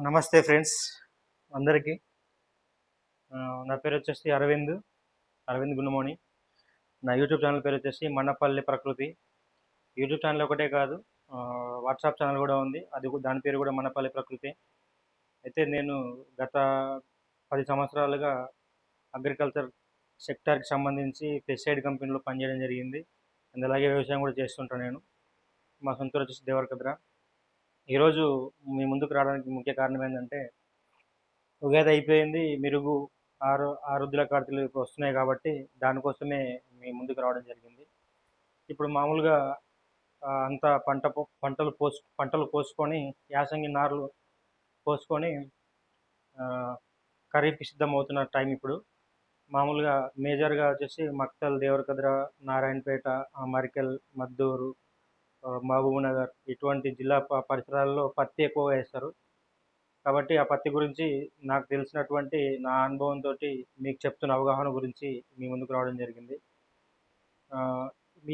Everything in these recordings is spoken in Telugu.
నమస్తే ఫ్రెండ్స్ అందరికీ. నా పేరు వచ్చేసి అరవింద్. గుండుమోని. నా యూట్యూబ్ ఛానల్ పేరు వచ్చేసి మన్నపల్లి ప్రకృతి. యూట్యూబ్ ఛానల్ ఒకటే కాదు, వాట్సాప్ ఛానల్ కూడా ఉంది. దాని పేరు కూడా మన్నపల్లి ప్రకృతి. అయితే నేను గత 10 సంవత్సరాలుగా అగ్రికల్చర్ సెక్టార్కి సంబంధించి పెస్టిసైడ్ కంపెనీలో పనిచేయడం జరిగింది. అండ్ అలాగే వ్యవసాయం కూడా చేస్తుంటాను నేను. మా సొంత ఊరు వచ్చేసి దేవరకద్ర. ఈరోజు మీ ముందుకు రావడానికి ముఖ్య కారణం ఏంటంటే, ఉగాది అయిపోయింది, మెరుగు ఆరుద్ర కార్తీలు ఇప్పుడు వస్తున్నాయి కాబట్టి దానికోసమే మీ ముందుకు రావడం జరిగింది. ఇప్పుడు మామూలుగా అంతా పంటలు కోసుకొని యాసంగి నార్లు పోసుకొని ఖరీఫ్కి సిద్ధమవుతున్న టైం ఇప్పుడు. మామూలుగా మేజర్గా వచ్చేసి మక్తల్, దేవరకద్ర, నారాయణపేట, మరికెల్, మద్దూరు, మహబూబ్నగర్ ఇటువంటి జిల్లా పరిసరాల్లో పత్తి ఎక్కువగా వేస్తారు. కాబట్టి ఆ పత్తి గురించి నాకు తెలిసినటువంటి నా అనుభవంతో మీకు చెప్తున్న అవగాహన గురించి మీ ముందుకు రావడం జరిగింది.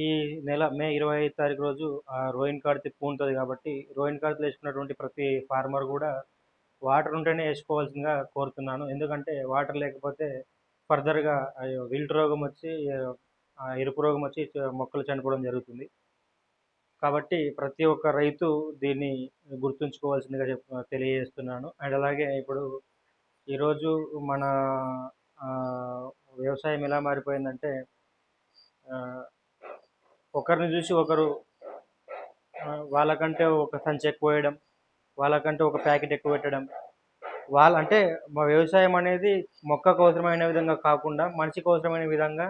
ఈ నెల మే 25 తారీఖు రోజు రోయిన్ కార్తీ పూనుతుంది కాబట్టి రోయిన్ కార్తీలు వేసుకున్నటువంటి ప్రతి ఫార్మర్ కూడా వాటర్ ఉంటేనే వేసుకోవాల్సిందిగా కోరుతున్నాను. ఎందుకంటే వాటర్ లేకపోతే ఫర్దర్గా విల్ట్ రోగం వచ్చి, ఎరుపు రోగం వచ్చి మొక్కలు చనిపోవడం జరుగుతుంది. కాబట్టి ప్రతి ఒక్క రైతు దీన్ని గుర్తుంచుకోవాల్సిందిగా తెలియజేస్తున్నాను. అండ్ అలాగే ఇప్పుడు ఈరోజు మన వ్యవసాయం ఎలా మారిపోయిందంటే, ఒకరిని చూసి ఒకరు వాళ్ళకంటే ఒక సంచి ఎక్కువ వేయడం, వాళ్ళకంటే ఒక ప్యాకెట్ ఎక్కువ పెట్టడం. అంటే మా వ్యవసాయం అనేది మొక్కకు అవసరమైన విధంగా కాకుండా మనిషికి అవసరమైన విధంగా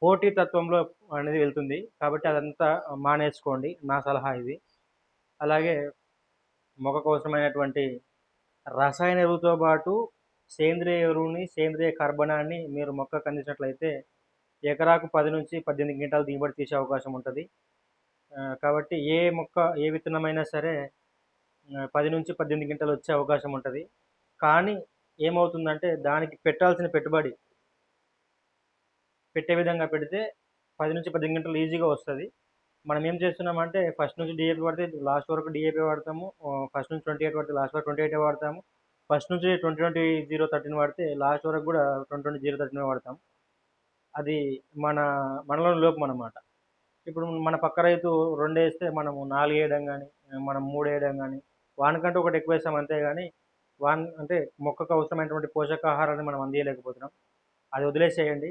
పోటీ తత్వంలో అనేది వెళ్తుంది. కాబట్టి అదంతా మానేసుకోండి, నా సలహా ఇది. అలాగే మొక్కకు అవసరమైనటువంటి రసాయన ఎరువుతో పాటు సేంద్రియ ఎరువుని, సేంద్రియ కర్బనాన్ని మీరు మొక్కకు అందించినట్లయితే ఎకరాకు 10 నుంచి 18 క్వింటాలు దిగుబడి తీసే అవకాశం ఉంటుంది. కాబట్టి ఏ విత్తనమైనా సరే 10 నుంచి 18 క్వింటాలు వచ్చే అవకాశం ఉంటుంది. కానీ ఏమవుతుందంటే, దానికి పెట్టాల్సిన పెట్టుబడి పెట్టే విధంగా పెడితే 10 నుంచి 18 క్వింటాలు ఈజీగా వస్తుంది. మనం ఏం చేస్తున్నామంటే, ఫస్ట్ నుంచి డిఏపి పడితే లాస్ట్ వరకు డిఏపి వాడతాము, ఫస్ట్ నుంచి 28 పడితే లాస్ట్ వరకు 28 వాడతాము, ఫస్ట్ నుంచి 2020-13 వాడితే లాస్ట్ వరకు కూడా 2020-13 వాడతాం. అది మనలోని లోపం అన్నమాట. ఇప్పుడు మన పక్క రైతు 2 వేస్తే మనము 4 వేయడం కానీ, మనం 3 వేయడం కానీ, వానికంటే ఒకటి ఎక్కువ వేస్తాం. అంతేగాని అంటే మొక్కకు అవసరమైనటువంటి పోషకాహారాన్ని మనం అందియలేకపోతున్నాం. అది వదిలేసేయండి.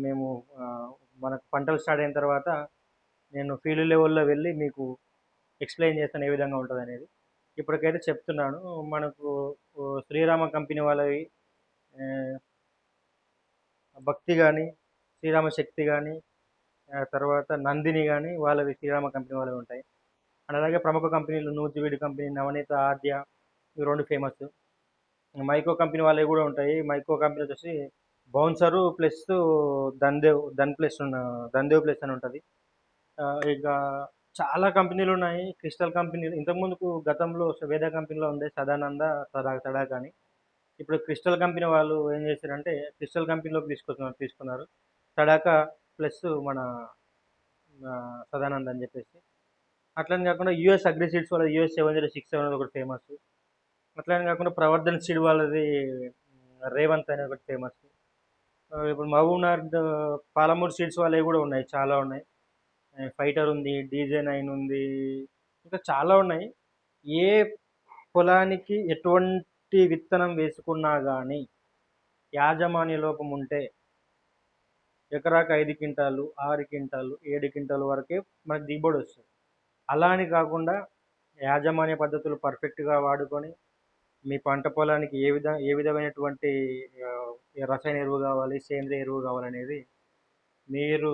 మేము మనకు పంటలు స్టార్ట్ అయిన తర్వాత నేను ఫీల్డ్ లెవెల్లో వెళ్ళి మీకు ఎక్స్ప్లెయిన్ చేస్తాను ఏ విధంగా ఉంటుంది అనేది. ఇప్పటికైతే చెప్తున్నాను. మనకు శ్రీరామ కంపెనీ వాళ్ళవి భక్తి కానీ, శ్రీరామ శక్తి కానీ, తర్వాత నందిని కానీ వాళ్ళవి శ్రీరామ కంపెనీ వాళ్ళవి ఉంటాయి. అండ్ అలాగే ప్రముఖ కంపెనీలు నూజివీడు కంపెనీ, నవనీత, ఆద్య, ఇవి 2 ఫేమస్. మైకో కంపెనీ వాళ్ళవి కూడా ఉంటాయి. మైకో కంపెనీ వచ్చేసి బౌన్సరు ప్లస్ ధన్ ప్లస్ అని ఉంటుంది. ఇక చాలా కంపెనీలు ఉన్నాయి. క్రిస్టల్ కంపెనీలు ఇంతకుముందుకు గతంలో వేద కంపెనీలో ఉండే సదానంద, తడాక అని. ఇప్పుడు క్రిస్టల్ కంపెనీ వాళ్ళు ఏం చేశారంటే క్రిస్టల్ కంపెనీలోకి తీసుకున్నారు తడాక ప్లస్ మన సదానంద అని చెప్పేసి. అట్లని కాకుండా యూఎస్ అగ్రి సీడ్స్ వాళ్ళది US 7067 అనేది ఒకటి ఫేమస్. అట్లని కాకుండా ప్రవర్ధన్ సీడ్ వాళ్ళది రేవంత్ అనేది ఒకటి ఫేమస్. ఇప్పుడు మహబూబ్నగర్ పాలమూరు సీడ్స్ వాళ్ళవి కూడా ఉన్నాయి, చాలా ఉన్నాయి. ఫైటర్ ఉంది, DJ9 ఉంది, ఇంకా చాలా ఉన్నాయి. ఏ పొలానికి ఎటువంటి విత్తనం వేసుకున్నా కానీ యాజమాన్య లోపం ఉంటే ఎకరాకు 5 క్వింటాలు, 6 క్వింటాలు, 7 క్వింటాలు వరకే మనకు దిగుబడి వస్తుంది. అలా అని కాకుండా యాజమాన్య పద్ధతులు పర్ఫెక్ట్గా వాడుకొని మీ పంట పొలానికి ఏ విధమైనటువంటి రసాయన ఎరువు కావాలి, సేంద్రియ ఎరువు కావాలనేది మీరు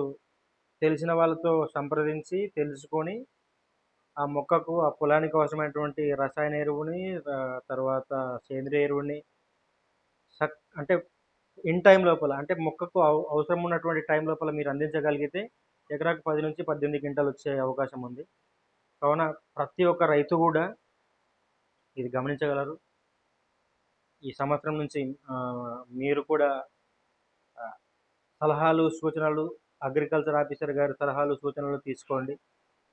తెలిసిన వాళ్ళతో సంప్రదించి తెలుసుకొని ఆ మొక్కకు, ఆ పొలానికి అవసరమైనటువంటి రసాయన ఎరువుని, తర్వాత సేంద్రియ ఎరువుని అంటే ఇన్ టైం లోపల, అంటే మొక్కకు అవసరం ఉన్నటువంటి టైం లోపల మీరు అందించగలిగితే ఎకరాకు 10 నుంచి 18 క్వింటాలు వచ్చే అవకాశం ఉంది. కావున ప్రతి ఒక్క రైతు కూడా ఇది గమనించగలరు. ఈ సంవత్సరం నుంచి మీరు కూడా సలహాలు, సూచనలు, అగ్రికల్చర్ ఆఫీసర్ గారి సలహాలు, సూచనలు తీసుకోండి.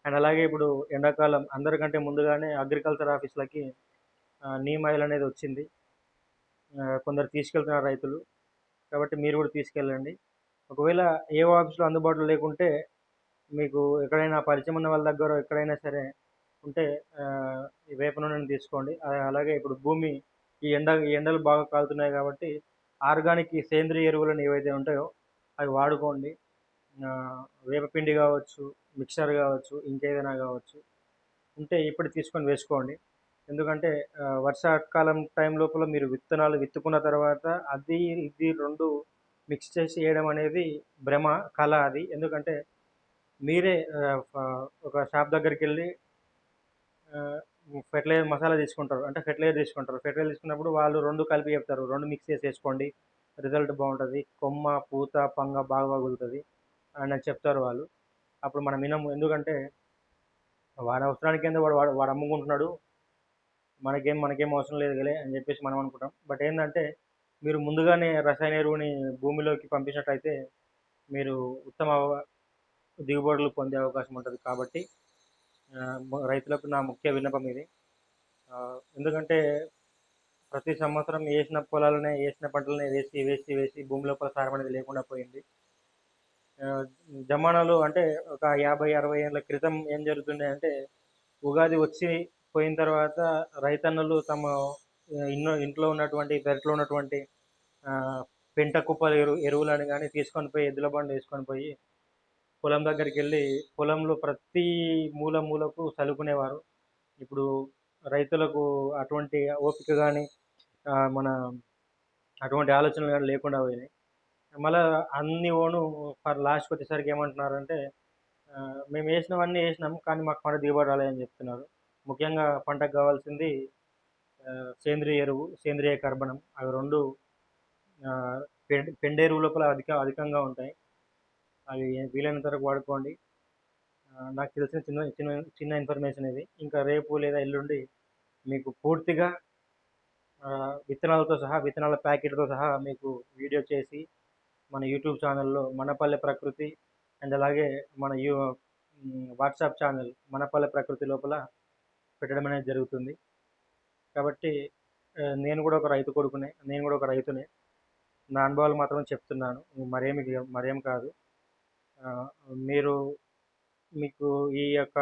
అండ్ అలాగే ఇప్పుడు ఎండాకాలం అందరికంటే ముందుగానే అగ్రికల్చర్ ఆఫీసులకి నీమ్ ఆయిల్ అనేది వచ్చింది. కొందరు తీసుకెళ్తున్నారు రైతులు. కాబట్టి మీరు కూడా తీసుకెళ్ళండి. ఒకవేళ ఏ ఆఫీస్‌లో అందుబాటులో లేకుంటే మీకు ఎక్కడైనా పరిచయం ఉన్న వాళ్ళ దగ్గర ఎక్కడైనా సరే ఉంటే ఈ వేప నూనెను తీసుకోండి. అలాగే ఇప్పుడు భూమి ఈ ఎండలు బాగా కాలుతున్నాయి కాబట్టి ఆర్గానిక్ ఈ సేంద్రియ ఎరువులను ఏవైతే ఉంటాయో అవి వాడుకోండి. వేపపిండి కావచ్చు, మిక్సర్ కావచ్చు, ఇంకేదైనా కావచ్చు ఉంటే ఇప్పుడు తీసుకొని వేసుకోండి. ఎందుకంటే వర్షాకాలం టైం లోపల మీరు విత్తనాలు విత్తుకున్న తర్వాత అది ఇది 2 మిక్స్ చేసి వేయడం అనేది భ్రమ, కల అది. ఎందుకంటే మీరే ఒక షాప్ దగ్గరికెళ్ళి ఫెర్టిలైజర్ మసాలా తీసుకుంటారు. అంటే ఫెర్టిలైజర్ తీసుకుంటారు. ఫెర్టిలైజర్ తీసుకున్నప్పుడు వాళ్ళు 2 కలిపి చెప్తారు. 2 మిక్స్ చేసి ఏసుకోండి. రిజల్ట్ బావుంటది. కొమ్మ, పూత, పంగ బాగా పగులుతది అని చెప్తారు వాళ్ళు. అప్పుడు మనం వినము. ఎందుకంటే వాడి అవసరానికేందో వాడు అమ్ముకుంటున్నాడు. మనకేం అవసరం లేదులే అని చెప్పేసి మనం అనుకుంటాం. బట్ ఏందంటే మీరు ముందుగానే రసాయన ఎరువుని భూమిలోకి పంపించినట్టయితే మీరు ఉత్తమ దిగుబడులు పొందే అవకాశం ఉంటది. కాబట్టి రైతులకు నా ముఖ్య విన్నపం ఇది. ఎందుకంటే ప్రతి సంవత్సరం ఏసిన పంటలనే వేసి భూమి లోపల సారం అనేది లేకుండా పోయింది. జమానాలో అంటే ఒక 50, 60 ఏళ్ల క్రితం ఏం జరుగుతుండే అంటే ఉగాది వచ్చి పోయిన తర్వాత రైతన్నలు తమ ఇంట్లో ఉన్నటువంటి పెరట్లో ఉన్నటువంటి పెంట కుప్పల ఎరువులను గానీ తీసుకొని పోయి ఎద్దుల బండి వేసుకొని పోయి పొలం దగ్గరికెళ్ళి పొలంలో ప్రతి మూలకు చల్లుకునేవారు. ఇప్పుడు రైతులకు అటువంటి ఓపిక గానీ మన అటువంటి ఆలోచనలు గానీ లేకుండా పోయినాయి. మళ్ళా అన్నీ లాస్ట్‌కి వచ్చేసరికి ఏమంటున్నారంటే మేము వేసినవన్నీ వేసినాం కానీ మాకు పంట దిగుబడి రాలేదని చెప్తున్నారు. ముఖ్యంగా పంటకు కావాల్సింది సేంద్రియ ఎరువు, సేంద్రియ కర్బనం అవి 2 పెండెరువు లోపల అధికంగా ఉంటాయి. అవి వీలైనంత వరకు వాడుకోండి. నాకు తెలిసిన చిన్న ఇన్ఫర్మేషన్ ఇది. ఇంకా రేపు లేదా ఎల్లుండి మీకు పూర్తిగా విత్తనాలతో సహా, విత్తనాల ప్యాకెట్‌తో సహా మీకు వీడియో చేసి మన యూట్యూబ్ ఛానల్‌లో మనపల్లె ప్రకృతి అండ్ అలాగే మన వాట్సాప్ ఛానల్ మనపల్లె ప్రకృతి లోపల పెట్టడం అనేది జరుగుతుంది. కాబట్టి నేను కూడా ఒక రైతు కొడుకునే. నేను కూడా ఒక రైతునే. నా అనుభవాలు మాత్రమే చెప్తున్నాను. మరేం కాదు. మీరు మీకు ఈ యొక్క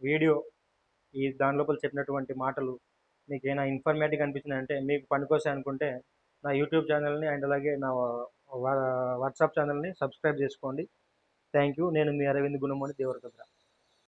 వీడియో దాని లోపల చెప్పినటువంటి మాటలు మీకేమైనా ఇన్ఫర్మేటివ్‌గా అనిపించినాయంటే మీకు పనికొస్తాయి అనుకుంటే నా యూట్యూబ్ ఛానల్‌ని అండ్ అలాగే నా వాట్సాప్ ఛానల్‌ని సబ్స్క్రైబ్ చేసుకోండి. Thank you. నేను మీ అరవింద్ గుణమోని దేవరకద్ర.